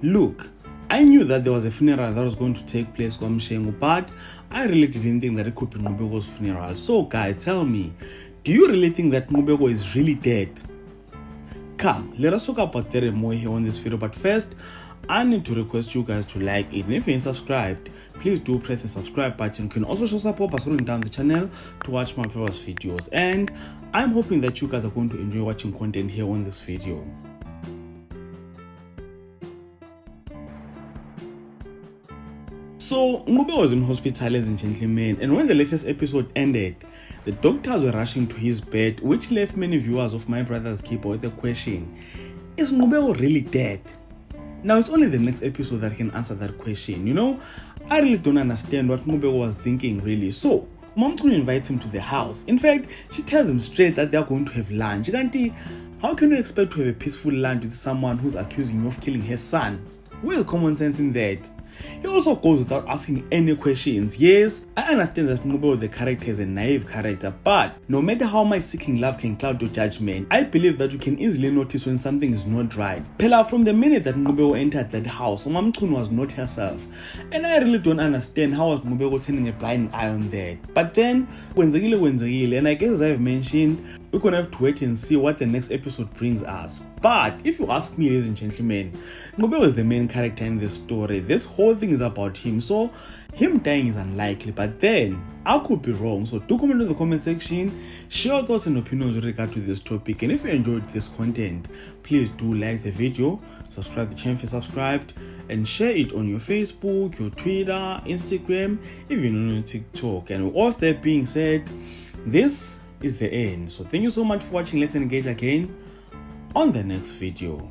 Look, I knew that there was a funeral that was going to take place kwa Mshengu, but I really didn't think that it could be Nqubeko's funeral. So guys, tell me, do you really think that Nqubeko is really dead? Come, let us talk about that and more here on this video, but first, I need to request you guys to like it, and if you ain't subscribed, please do press the subscribe button. You can also show support by scrolling down the channel to watch my previous videos, and I'm hoping that you guys are going to enjoy watching content here on this video. So, Nqubeko was in hospital, ladies and gentlemen, and when the latest episode ended, the doctors were rushing to his bed, which left many viewers of My Brother's Keeper with the question, is Nqubeko really dead? Now, it's only the next episode that can answer that question. You know, I really don't understand what Nqubeko was thinking, really. So, Umamchunu invites him to the house. In fact, she tells him straight that they are going to have lunch. How can you expect to have a peaceful lunch with someone who's accusing you of killing her son? Where is common sense in that? He also goes without asking any questions. Yes, I understand that Nqubeko the character is a naive character, but no matter how much seeking love can cloud your judgment, I believe that you can easily notice when something is not right. Phela, from the minute that Nqubeko entered that house, Umamchunu was not herself, and I really don't understand how was Nqubeko turning a blind eye on that. But then, kwenzekile, and I guess as I've mentioned, we're gonna have to wait and see what the next episode brings us. But if you ask me, ladies and gentlemen, Nqubeko is the main character in this story. This whole thing is about him, so him dying is unlikely, but then I could be wrong. So do comment in the comment section, share your thoughts and opinions with regard to this topic, and if you enjoyed this content, please do like the video, subscribe to the channel if you're subscribed, and share it on your Facebook, your Twitter, Instagram, even on your TikTok. And with all that being said, this is the end. So thank you so much for watching. Let's engage again on the next video.